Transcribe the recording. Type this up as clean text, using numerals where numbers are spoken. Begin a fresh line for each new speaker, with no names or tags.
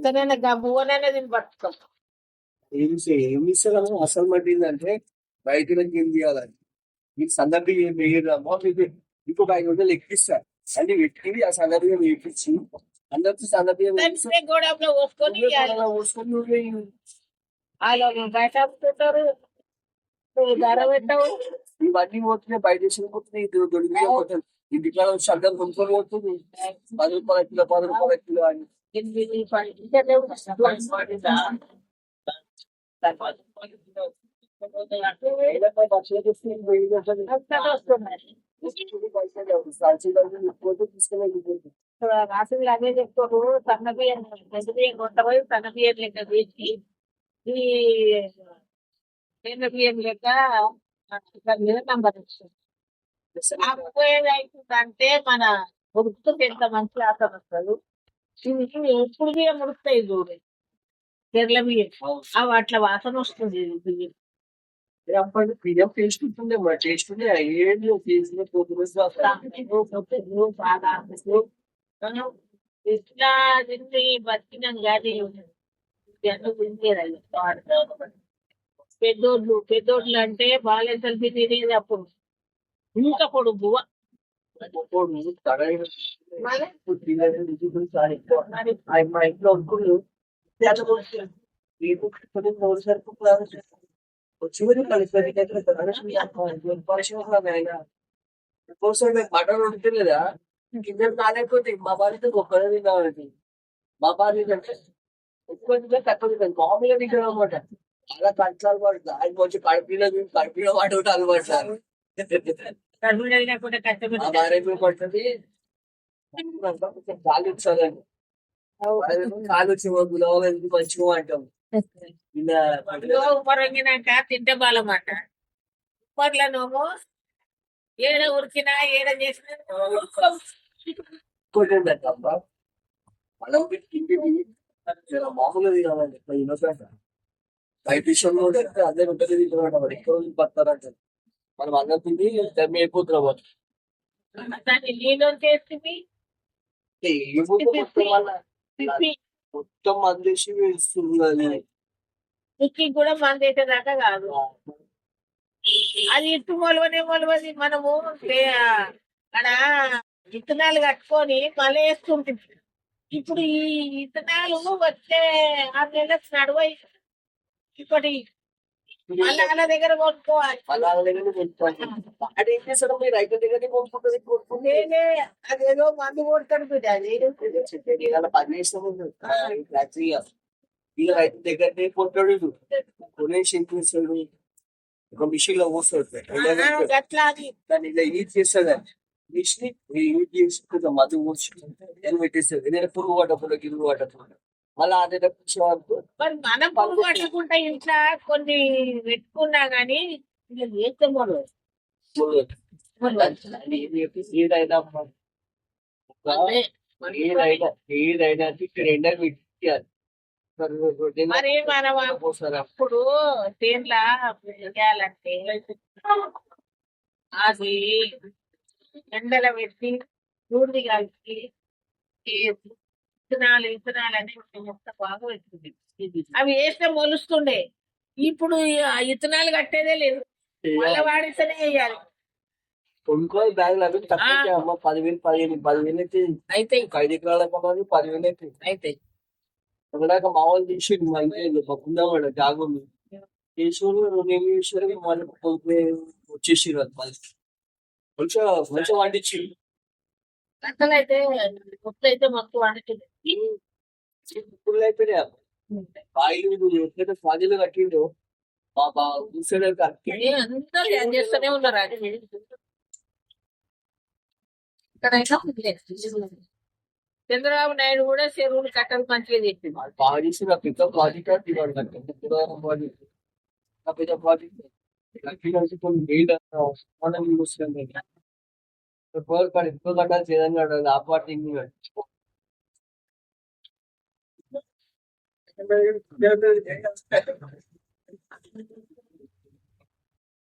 సరేనా భువన్ అనేది పట్టుకో.
ఏమి ఇస్తారమ్మా అసలు పట్టిందంటే రైతులకు ఏం చేయాలని మీకు సందర్భి ఏం వేయడమ్మో మీకు ఇంకొక 500 ఎక్కిస్తారు అంటే పెట్టి ఆ సందర్భి వేయించి అందరితో సందర్భి
గోడంలో పోసుకొని వాళ్ళు బయట అమ్ముతుంటారు. ధర పెట్టవు
ఇవన్నీ పోతున్నాయి బయట పోతున్నాయి దొరికి ఇంటికి శబ్దం కొనుక్కొని పోతుంది 10 రూపాయల కిలో 10 రూపాయల కిలో అని
రాసింది అదే చెప్తారు. సన్న బియ్యం కొంత పోయి సన్న బియ్యం లెక్క వేసి ఈ బియ్యం లెక్క నంబర్ ఇస్తుంది. ఉపయోగం అవుతుందంటే మన ఉడుకుతుంది ఎంత మంచి ఆసన వస్తుంది. ఇప్పుడు బియ్యం ఉడుకుతాయి చూడు తెరల బియ్యం అవి అట్లా వాసన వస్తుంది బియ్యం.
బియ్యం టేస్ట్ ఉంటుంది టేస్ట్ ఉంది
ఇట్లా తిండి బతికినాం కానీ తింటేది పెద్దోళ్ళు అంటే బాలెసలు తినేది అప్పుడు ఇంకా పొడుగు
మా ఇంట్లో అనుకున్నాను చివరి మటన్ ఉంటుంది లేదా కింద కాలేకపోతే మా బాధ్యత ఒక్కడే తిన్నామండి. మా బాధ్యత అంటే ఎక్కువ తింటే తక్కువ తింటాను మామూలుగా తింటాను అనమాట. అలా కంట్లో అలవాటు ఆయన వచ్చి కడుపులో వాటి అలవాటు పడుతుంది. కాలు వచ్చాదండి కాలు వచ్చి గులాబీ మంచిగా అంటాం.
పొరంగినాక తింటే బలం అంట. ఉప్పర్లనేమో ఏడ ఉరికినా ఏడ చేసినా
మనం మామూలుగా తినాలండి బయట విషయంలో అందరు ఉంటుంది తింటున్నాడు మరి ఎక్కువ పడతారంట. మనం అందరు తిండి తెమ్మి అయిపోతున్నాం
నీళ్ళు చేస్తుంది
మొత్తం మందేసి వేస్తుంది.
ఇక్కి కూడా మన చేసేదాకా కాదు. అది ఇటు మొలవది మనము అక్కడ విత్తనాలు కట్టుకొని మళ్ళీ వేస్తుంటుంది. ఇప్పుడు ఈ విత్తనాలు వచ్చే 6 నెలలకు నడువై ఇప్పటి మళ్ళీ వాళ్ళ దగ్గర కొనుక్కోవాలి.
అదేం చేస్తాడు మీరు రైతు దగ్గర కొనుక్కుంటుంది
అదేదో మందు కొడతాడు బిడ్డ. అది
పని చేస్తాము ఇక రైతు దగ్గర కొట్టాడు కొనేసి ఇస్తాడు ఒక మిషన్ లో పోస్తాడు దాన్ని ఇలా యూజ్ చేస్తాడండి. మిషన్ యూజ్ చేసి కొంచెం మధు పోసి పెట్టేస్తాడు. ఏదైనా పురుగు పట్టకుండా గిరుగు పట్టకుండా మళ్ళీ అదే
మరి మనం పురుగు పట్టకుండా ఇంట్లో కొన్ని పెట్టుకున్నా గానీ వేస్తే
ఏదైనా రెండా పెట్టాలి.
మరి మనం అప్పుడు దేంట్లో చేయాలంటే అది ఎండల పెట్టి నూనె కలిపి విత్తనాలు అనేది మొత్తం బాగా పెట్టుకుంది. అవి వేస్తే మొలుస్తుండే. ఇప్పుడు విత్తనాలు కట్టేదే లేదు. మళ్ళీ వాడిస్తేనే వేయాలి.
కొనుక్కోవాలి బ్యాగులు అవి తక్కువ అమ్మ 10,000 అయితే 5 ఎకరాల 10,000 అయితే ఒకదాక మా వాళ్ళు తీసి మా ఇంట్లో పక్కుందాం జాగం చేసారు. నేను చేసారు మళ్ళీ వచ్చేసారు అది మంచిగా వండించి
కట్టలు అయితే అయితే మొత్తం వండుతుంది.
ఇప్పుడు అయిపోయినాయి బాయిలు ఎప్పుడైతే స్వాధీలు కట్టిండో మా చూసాడు
అంతా చేస్తూనే ఉన్నారు. చంద్రబాబు నాయుడు కూడా చెరువులు కట్టలు మంచిగా చేసింది.
బాగా చేసి పెద్ద ప్రాజెక్ట్ పెద్ద ప్రాజెక్ట్ ఎక్కువ కట్టాలి చేయాలని ఆ పార్టీ